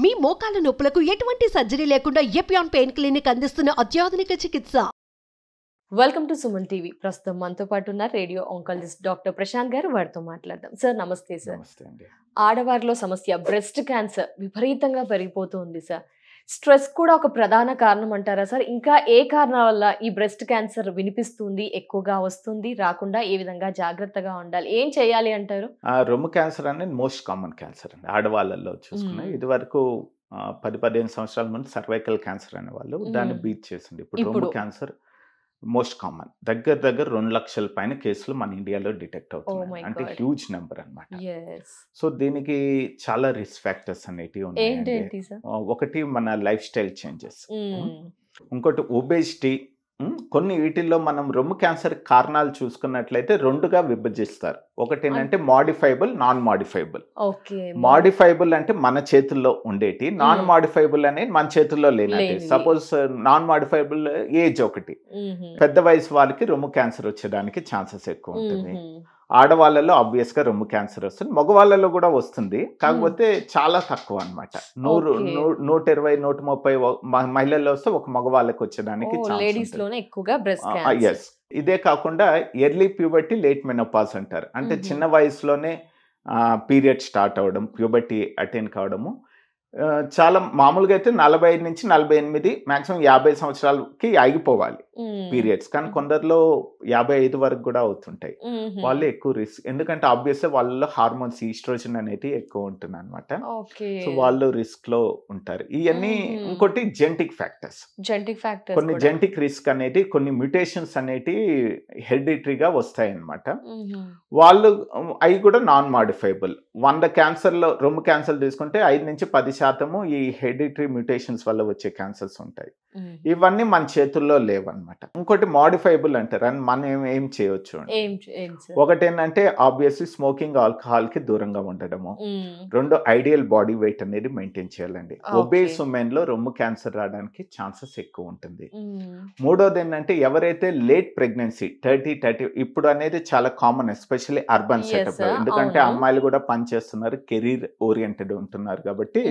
మీ మోకాల నొప్పులకు ఎటువంటి సర్జరీ లేకుండా ఎపియాన్ పెయిన్ క్లినిక్ అందిస్తున్న అత్యాధునిక చికిత్స. Welcome to Suman TV. ప్రస్తుతం మనతో పాటు ఉన్న రేడియో ఆంకాలజిస్ట్ డాక్టర్ ప్రశాంత్ గారు. వారితో మాట్లాడదాం. సార్ నమస్తే. సార్ నమస్తే అండి. ఆడవారిలో సమస్య బ్రెస్ట్ క్యాన్సర్ విపరీతంగా పెరిగిపోతుంది సార్. స్ట్రెస్ కూడా ఒక ప్రధాన కారణం అంటారా సార్? ఇంకా ఏ కారణాల వల్ల ఈ బ్రెస్ట్ క్యాన్సర్ వినిపిస్తుంది, ఎక్కువగా వస్తుంది, రాకుండా ఏ విధంగా జాగ్రత్తగా ఉండాలి, ఏం చేయాలి అంటారు? రొమ్ము క్యాన్సర్ అనేది మోస్ట్ కామన్ క్యాన్సర్ అండి ఆడవాళ్ళల్లో చూసుకున్నా. ఇది వరకు 10-15 సంవత్సరాల ముందు సర్వైకల్ క్యాన్సర్ అనేవాళ్ళు, దాన్ని బీట్ చేసింది. ఇప్పుడు రొమ్ము క్యాన్సర్ మోస్ట్ కామన్. దగ్గర 2 లక్షల పైన కేసులు మన ఇండియాలో డిటెక్ట్ అవుతున్నాయి. అంటే హ్యూజ్ నెంబర్ అన్నమాట. సో దీనికి చాలా రిస్క్ ఫ్యాక్టర్స్ అనేటివి ఉన్నాయి. ఒకటి మన లైఫ్ స్టైల్ చేంజెస్, ఇంకోటి ఒబేసిటీ. కొన్ని వీటిల్లో మనం రొమ్ము క్యాన్సర్ కారణాలు చూసుకున్నట్లయితే 2గా విభజిస్తారు. ఒకటి ఏంటంటే మాడిఫైబుల్, నాన్ మాడిఫైబుల్. మాడిఫైబుల్ అంటే మన చేతుల్లో ఉండేటి, నాన్ మాడిఫైబుల్ అనేది మన చేతుల్లో లేనటి. సపోజ్ నాన్ మాడిఫైబుల్ ఏజ్ ఒకటి, పెద్ద వయసు వాళ్ళకి రొమ్ము క్యాన్సర్ వచ్చేదానికి ఛాన్సెస్ ఎక్కువ ఉంటుంది. ఆడవాళ్ళలో ఆబ్వియస్ గా రొమ్ము క్యాన్సర్ వస్తుంది, మగవాళ్ళలో కూడా వస్తుంది, కాకపోతే చాలా తక్కువ అనమాట. 120-130 మహిళల్లో వస్తే ఒక మగవాళ్ళకి వచ్చేదానికి ఎస్. ఇదే కాకుండా ఎర్లీ ప్యూబర్టీ, లేట్ మెనోపాజ్ అంటారు. అంటే చిన్న వయసులోనే పీరియడ్ స్టార్ట్ అవడం, ప్యూబర్టీ అటైన్ కావడము. చాలా మామూలుగా అయితే 45-48 మాక్సిమం 50 సంవత్సరాలకి ఆగిపోవాలి పీరియడ్స్, కానీ కొందరిలో 55 వరకు కూడా అవుతుంటాయి. వాళ్ళు ఎక్కువ రిస్క్, ఎందుకంటే ఆబ్వియస్లీ వాళ్ళలో హార్మోన్స్ ఈస్ట్రోజన్ అనేది ఎక్కువ ఉంటుంది అనమాట. సో వాళ్ళు రిస్క్ లో ఉంటారు. ఇవన్నీ ఇంకోటి జెనెటిక్ ఫ్యాక్టర్స్. కొన్ని జెనెటిక్ రిస్క్ అనేది, కొన్ని మ్యూటేషన్స్ అనేటి హెరిడిటరీగా వస్తాయి అనమాట. వాళ్ళు అవి కూడా నాన్ మాడిఫైబుల్. 100 క్యాన్సర్లో రొమ్ము క్యాన్సర్ తీసుకుంటే 5-10% ఈ హెరిడిటరీ మ్యూటేషన్స్ వల్ల వచ్చే క్యాన్సర్స్ ఉంటాయి. ఇవన్నీ మన చేతుల్లో లేవన్నమాట. ఇంకోటి మాడిఫైబుల్ అంటారు, అని మనం ఏం చేయొచ్చు. ఒకటి ఏంటంటే ఆబ్వియస్లీ స్మోకింగ్, ఆల్కహాల్ కి దూరంగా ఉండడము. 2 ఐడియల్ బాడీ వెయిట్ అనేది మెయింటైన్ చేయాలండి. ఒబేస్ ఉమెన్ లో రొమ్ము క్యాన్సర్ రావడానికి ఛాన్సెస్ ఎక్కువ ఉంటుంది. మూడోది ఏంటంటే ఎవరైతే లేట్ ప్రెగ్నెన్సీ 30 ఇప్పుడు అనేది చాలా కామన్, ఎస్పెషల్లీ అర్బన్ సెటప్, ఎందుకంటే అమ్మాయిలు కూడా పని చేస్తున్నారు, కెరీర్ ఓరియంటెడ్ ఉంటున్నారు కాబట్టి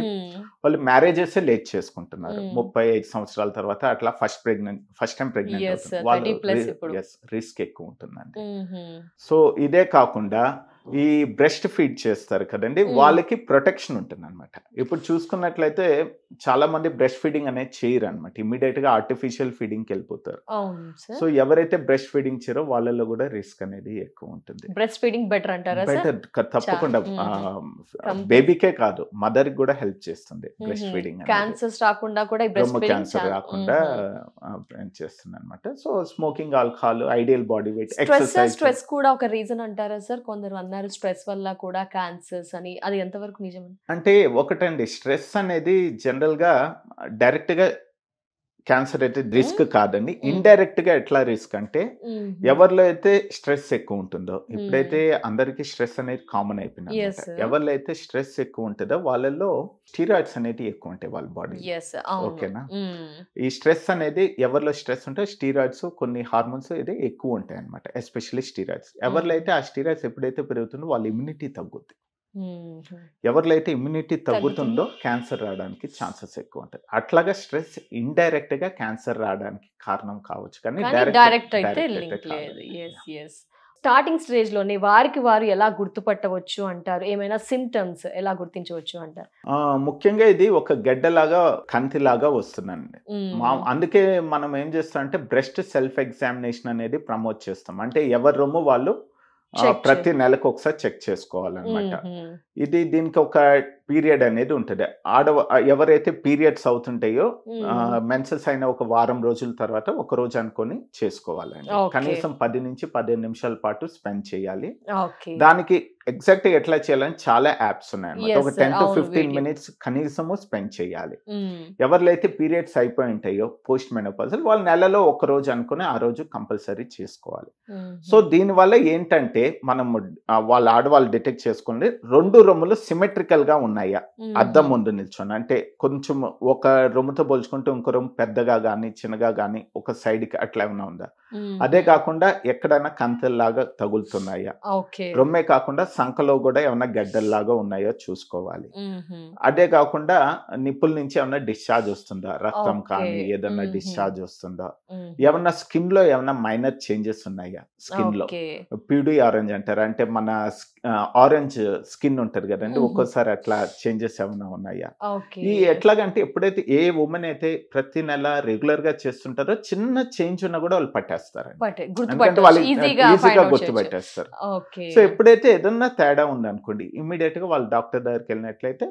వాళ్ళు మ్యారేజెస్ లేట్ చేసుకుంటున్నారు. 35 సంవత్సరాల తర్వాత అట్లా ఫస్ట్ టైం ప్రెగ్నెంట్ అవుతుంది. వాళ్ళు రిస్క్ ఎక్కువ ఉంటుందండి. సో ఇదే కాకుండా ఈ బ్రెస్ట్ ఫీడ్ చేస్తారు కదండి, వాళ్ళకి ప్రొటెక్షన్ ఉంటుంది అనమాట. ఇప్పుడు చూసుకున్నట్లయితే చాలా మంది బ్రెస్ట్ ఫీడింగ్ అనేది చేయరు అనమాట, ఇమీడియట్ గా ఆర్టిఫిషియల్ ఫీడింగ్ కి వెళ్ళిపోతారు. సో ఎవరైతే బ్రెస్ట్ ఫీడింగ్ చేయరో వాళ్ళలో కూడా రిస్క్ అనేది ఎక్కువ ఉంటుంది. బ్రెస్ట్ ఫీడింగ్ బెటర్ అంటారా? బెటర్ తప్పకుండా. బేబీకే కాదు, మదర్ కి కూడా హెల్ప్ చేస్తుంది బ్రెస్ట్ ఫీడింగ్. క్యాన్సర్స్ రాకుండా కూడా, రొమ్ము క్యాన్సర్ రాకుండా చేస్తుంది అనమాట. So smoking, alcohol, ideal body weight, exercise. Stress కూడా ఒక రీజన్ అంటారా సార్? కొందరు అన్నారు స్ట్రెస్ వల్ల కూడా క్యాన్సర్స్ అని, అది ఎంతవరకు నిజం? అంటే ఒకటండి, స్ట్రెస్ అనేది జనరల్ గా డైరెక్ట్ గా క్యాన్సర్ అయితే రిస్క్ కాదండి. ఇండైరెక్ట్ గా ఎట్లా రిస్క్ అంటే, ఎవరిలో అయితే స్ట్రెస్ ఎక్కువ ఉంటుందో, ఇప్పుడైతే అందరికి స్ట్రెస్ అనేది కామన్ అయిపోయింది. ఎవరిలో అయితే స్ట్రెస్ ఎక్కువ ఉంటుందో వాళ్ళలో స్టీరాయిడ్స్ అనేది ఎక్కువ ఉంటాయి వాళ్ళ బాడీ. ఓకేనా? ఈ స్ట్రెస్ అనేది ఎవరిలో స్ట్రెస్ ఉంటే స్టీరాయిడ్స్, కొన్ని హార్మోన్స్ ఇది ఎక్కువ ఉంటాయి అనమాట, ఎస్పెషల్లీ స్టీరాయిడ్స్. ఎవరిలో అయితే ఆ స్టీరాయిడ్స్ ఎప్పుడైతే పెరుగుతుందో వాళ్ళ ఇమ్యూనిటీ తగ్గుద్ది. ఎవరిలో అయితే ఇమ్యూనిటీ తగ్గుతుందో క్యాన్సర్ రావడానికి ఛాన్సెస్ ఎక్కువ ఉంటాయి. అట్లాగా స్ట్రెస్ ఇండైరెక్ట్ గా క్యాన్సర్ రావడానికి కారణం కావచ్చు, కానీ డైరెక్ట్ అయితే లింక్ లేదు. స్టార్టింగ్ స్టేజ్ లోనే వారికి వారు ఎలా గుర్తుపట్టవచ్చు అంటారు? ఏమైనా సిమ్టమ్స్ ఎలా గుర్తించవచ్చు అంటారు? ముఖ్యంగా ఇది ఒక గడ్డలాగా, కంతిలాగా వస్తుందండి. అందుకే మనం ఏం చేస్తాం అంటే బ్రెస్ట్ సెల్ఫ్ ఎగ్జామినేషన్ అనేది ప్రమోట్ చేస్తాం. అంటే ఎవరి రొమ్ము వాళ్ళు ప్రతి నెలకు ఒకసారి చెక్ చేసుకోవాలన్నమాట. దీనికి ఒక పీరియడ్ అనేది ఉంటుంది. ఎవరైతే పీరియడ్స్ అవుతుంటాయో, మెన్సెస్ అయిన ఒక వారం రోజుల తర్వాత ఒక రోజు అనుకొని చేసుకోవాలండి. కనీసం 10-15 నిమిషాల పాటు స్పెండ్ చేయాలి. దానికి ఎగ్జాక్ట్ గా ఎట్లా చేయాలని చాలా యాప్స్ ఉన్నాయి. ఒక 10-15 మినిట్స్ కనీసము స్పెండ్ చేయాలి. ఎవరిలో అయితే పీరియడ్స్ అయిపోయి ఉంటాయో, పోస్ట్ మెనోపాజల్, వాళ్ళు నెలలో ఒక రోజు అనుకుని ఆ రోజు కంపల్సరీ చేసుకోవాలి. సో దీనివల్ల ఏంటంటే మనం వాళ్ళ ఆడవాళ్ళు డిటెక్ట్ చేసుకోండి, 2 రొమ్ములు సిమెట్రికల్ గా ఉన్నాయి ఉన్నాయా, అద్దం ముందు నిల్చొని, అంటే కొంచెం ఒక రొమ్ముతో పోల్చుకుంటే ఇంకో రొమ్ము పెద్దగా కానీ చిన్నగా కానీ ఒక సైడ్కి అట్లా ఏమైనా ఉందా, అదే కాకుండా ఎక్కడైనా కంతెల్లాగా తగులుతున్నాయా, రొమ్మే కాకుండా సంకలో కూడా ఏమైనా గడ్డల్లాగా ఉన్నాయో చూసుకోవాలి. అదే కాకుండా నిప్పుల నుంచి ఏమైనా డిశ్చార్జ్ వస్తుందా, రక్తం కానీ ఏదన్నా డిశ్చార్జ్ వస్తుందా, ఏమన్నా స్కిన్ లో ఏమైనా మైనర్ చేంజెస్ ఉన్నాయా, స్కిన్ లో పీడీ ఆరెంజ్ అంటారు, అంటే మన ఆరెంజ్ స్కిన్ ఉంటది కదండి, ఒక్కోసారి అట్లా చేంజెస్ ఏమైనా ఉన్నాయా. ఈ ఎట్లాగంటే ఎప్పుడైతే ఏ ఉమెన్ అయితే ప్రతి నెల రెగ్యులర్ గా చేస్తుంటారో చిన్న చేంజ్ ఉన్నా కూడా వాళ్ళు పట్టేస్తారు, ఎందుకంటే వాళ్ళు ఈజీగా గుర్తుపెట్టేస్తారు. సో ఎప్పుడైతే ఏదన్నా తేడా ఉందనుకోండి ఇమ్మీడియట్ గా వాళ్ళు డాక్టర్ దగ్గరికి వెళ్ళినట్లయితే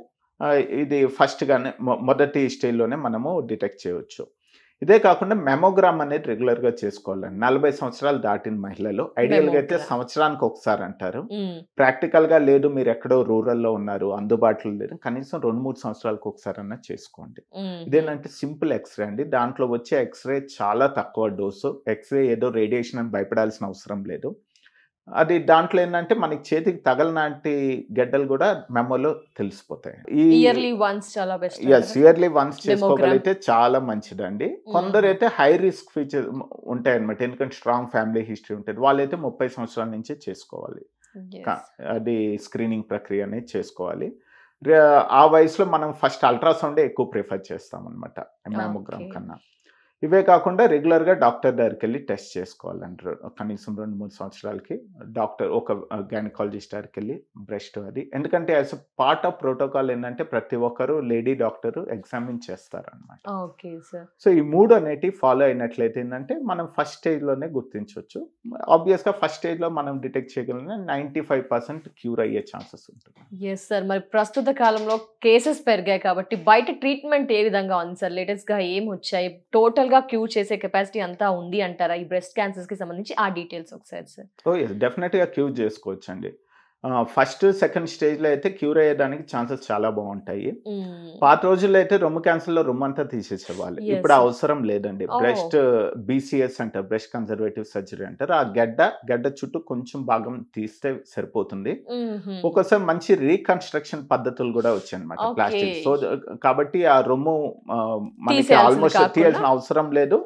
ఇది ఫస్ట్ గానే మొదటి స్టేజ్లోనే మనము డిటెక్ట్ చేయవచ్చు. ఇదే కాకుండా మెమోగ్రామ్ అనేది రెగ్యులర్ గా చేసుకోవాలండి. 40 సంవత్సరాలు దాటిన మహిళలు ఐడియల్ గా అయితే సంవత్సరానికి ఒకసారి అంటారు, ప్రాక్టికల్ గా లేదు మీరు ఎక్కడో రూరల్లో ఉన్నారు అందుబాటులో లేదు, కనీసం 2-3 సంవత్సరాలకు ఒకసారి అన్నా చేసుకోండి. ఇదేంటంటే సింపుల్ ఎక్స్రే అండి, దాంట్లో వచ్చే ఎక్స్రే చాలా తక్కువ డోసు, ఎక్స్రే ఏదో రేడియేషన్ అని భయపడాల్సిన అవసరం లేదు. అది దాంట్లో ఏంటంటే మనకి చేతికి తగలనాటి గడ్డలు కూడా మెమోలో తెలిసిపోతాయి. ఇయర్లీ వన్స్ చేసుకోగలిగితే చాలా మంచిదండి. కొందరైతే హై రిస్క్ ఫీచర్ ఉంటాయన్నమాట, ఎందుకంటే స్ట్రాంగ్ ఫ్యామిలీ హిస్టరీ ఉంటుంది, వాళ్ళైతే 30 సంవత్సరాల నుంచే చేసుకోవాలి. అది స్క్రీనింగ్ ప్రక్రియ అనేది చేసుకోవాలి. ఆ వయసులో మనం ఫస్ట్ అల్ట్రాసౌండే ఎక్కువ ప్రిఫర్ చేస్తాం అనమాట మ్యామోగ్రామ్ కన్నా. ఇవే కాకుండా రెగ్యులర్గా డాక్టర్ దగ్గరికి వెళ్ళి టెస్ట్ చేసుకోవాలంటారు, కనీసం 2-3 సంవత్సరాలకి డాక్టర్ ఒక గైనకాలజిస్ట్ దగ్గరికి వెళ్ళి బ్రెస్ట్ అది, ఎందుకంటే యాజ్ పార్ట్ ఆఫ్ ప్రోటోకాల్ ఏంటంటే ప్రతి ఒక్కరు లేడీ డాక్టర్ ఎగ్జామిన్ చేస్తారనమాట. సో ఈ 3 అనేటివి ఫాలో అయినట్లయితే ఏంటంటే మనం ఫస్ట్ స్టేజ్లోనే గుర్తించవచ్చు. ఆబ్వియస్గా ఫస్ట్ స్టేజ్లో మనం డిటెక్ట్ చేయగలిగిన 95% క్యూర్ అయ్యే ఛాన్సెస్ ఉంటుంది. ఎస్ సార్, మరి ప్రస్తుత కాలంలో కేసెస్ పెరిగాయి కాబట్టి బయట ట్రీట్మెంట్ ఏ విధంగా ఉంది సార్, లేటెస్ట్గా ఏం వచ్చాయి, టోటల్ గా క్యూర్ చేసే కెపాసిటీ అంతా ఉంది అంటారా ఈ బ్రెస్ట్ క్యాన్సర్స్ కి సంబంధించి? ఆ డీటెయిల్స్ ఒకసారి సార్. డెఫినెట్ గా క్యూర్ చేసుకోవచ్చు అండి. ఫస్ట్ సెకండ్ స్టేజ్ లో అయితే క్యూర్ అయ్యేదానికి ఛాన్సెస్ చాలా బాగుంటాయి. పాత రోజుల్లో అయితే రొమ్ము క్యాన్సర్ లో రొమ్ము అంతా తీసేసేవాళ్ళు, ఇప్పుడు అవసరం లేదండి. బ్రెస్ట్ బీసీఎస్ అంటారు, బ్రెస్ట్ కన్జర్వేటివ్ సర్జరీ అంటారు, ఆ గడ్డ చుట్టూ కొంచెం భాగం తీస్తే సరిపోతుంది. ఒక్కోసారి మంచి రీకన్స్ట్రక్షన్ పద్ధతులు కూడా వచ్చాయి అనమాట ప్లాస్టిక్. సో కాబట్టి ఆ రొమ్ము మనకి ఆల్మోస్ట్ తీయాల్సిన అవసరం లేదు,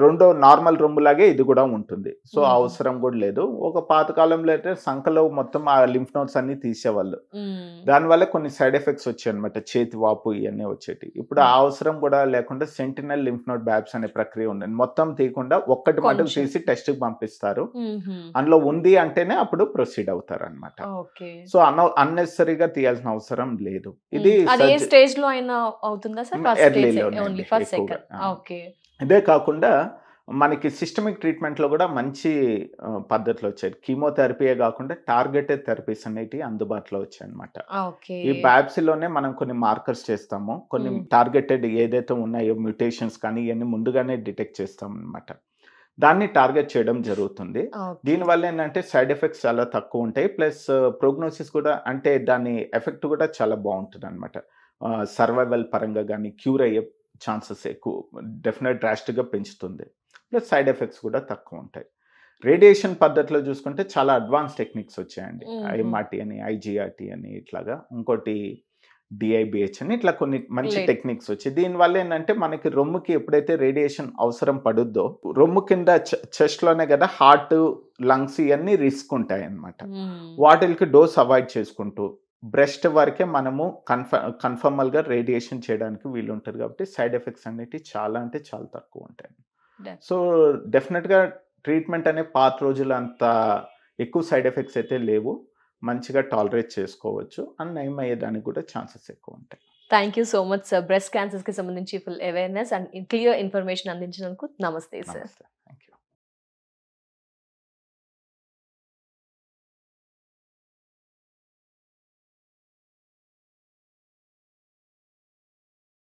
రెండో నార్మల్ రొమ్ము లాగే ఇది కూడా ఉంటుంది, సో అవసరం కూడా లేదు. ఒక పాతకాలంలో అయితే సంకలో మొత్తం ఆ లింఫ్ నోడ్స్ అన్ని తీసేవాళ్ళు, దానివల్ల కొన్ని సైడ్ ఎఫెక్ట్స్ వచ్చాయి అనమాట, చేతి వాపు ఇవన్నీ వచ్చేటి. ఇప్పుడు ఆ అవసరం కూడా లేకుండా సెంటినల్ లింఫ్ నోడ్ బ్యాబ్స్ అనే ప్రక్రియ ఉంది, మొత్తం తీయకుండా ఒక్కటి మటుకు తీసి టెస్ట్ కి పంపిస్తారు, అందులో ఉంది అంటేనే అప్పుడు ప్రొసీడ్ అవుతారు అనమాట. సో అన్నెసరీగా తీయాల్సిన అవసరం లేదు. ఇది స్టేజ్ లో అయినా అవుతుందా సార్? ఎర్లీలో. ఇదే కాకుండా మనకి సిస్టమిక్ ట్రీట్మెంట్లో కూడా మంచి పద్ధతులు వచ్చాయి. కీమోథెరపీయే కాకుండా టార్గెటెడ్ థెరపీస్ అనేవి అందుబాటులో వచ్చాయి అనమాట. ఈ బయాప్సీలోనే మనం కొన్ని మార్కర్స్ చేస్తాము, కొన్ని టార్గెటెడ్ ఏదైతే ఉన్నాయో మ్యూటేషన్స్ కానీ ఇవన్నీ ముందుగానే డిటెక్ట్ చేస్తాం అనమాట, దాన్ని టార్గెట్ చేయడం జరుగుతుంది. దీనివల్ల ఏంటంటే సైడ్ ఎఫెక్ట్స్ చాలా తక్కువ ఉంటాయి, ప్లస్ ప్రోగ్నోసిస్ కూడా, అంటే దాని ఎఫెక్ట్ కూడా చాలా బాగుంటుంది అనమాట. సర్వైవల్ పరంగా కానీ క్యూర్ అయ్యే ఛాన్సెస్ ఎక్కువ, డెఫినెట్ డ్రాస్టిక్గా పెంచుతుంది, ప్లస్ సైడ్ ఎఫెక్ట్స్ కూడా తక్కువ ఉంటాయి. రేడియేషన్ పద్ధతిలో చూసుకుంటే చాలా అడ్వాన్స్ టెక్నిక్స్ వచ్చాయండి, ఎంఆర్టీ అని, ఐజీఆర్టీ అని, ఇట్లాగా ఇంకోటి డిఐబిహెచ్ అని, ఇట్లా కొన్ని మంచి టెక్నిక్స్ వచ్చాయి. దీనివల్ల ఏంటంటే మనకి రొమ్ముకి ఎప్పుడైతే రేడియేషన్ అవసరం పడుద్దో, రొమ్ము కింద చెస్ట్ లోనే కదా హార్ట్, లంగ్స్ ఇవన్నీ రిస్క్ ఉంటాయి అన్నమాట, వాటికి డోస్ అవాయిడ్ చేసుకుంటూ బ్రెస్ట్ వరకే మనము కన్ఫర్మల్ గా రేడియేషన్ చేయడానికి వీలు ఉంటుంది, కాబట్టి సైడ్ ఎఫెక్ట్స్ అనేవి చాలా అంటే చాలా తక్కువ ఉంటాయి. సో డెఫినెట్ గా ట్రీట్మెంట్ అనే పాత రోజులు అంత ఎక్కువ సైడ్ ఎఫెక్ట్స్ అయితే లేవు, మంచిగా టాలరేట్ చేసుకోవచ్చు, అండ్ నయం అయ్యేదానికి కూడా ఛాన్సెస్ ఎక్కువ ఉంటాయి. Thank you so much sir, breast cancers కి సంబంధించి full awareness and clear information అందించినందుకు. నమస్తే సార్. Thank you.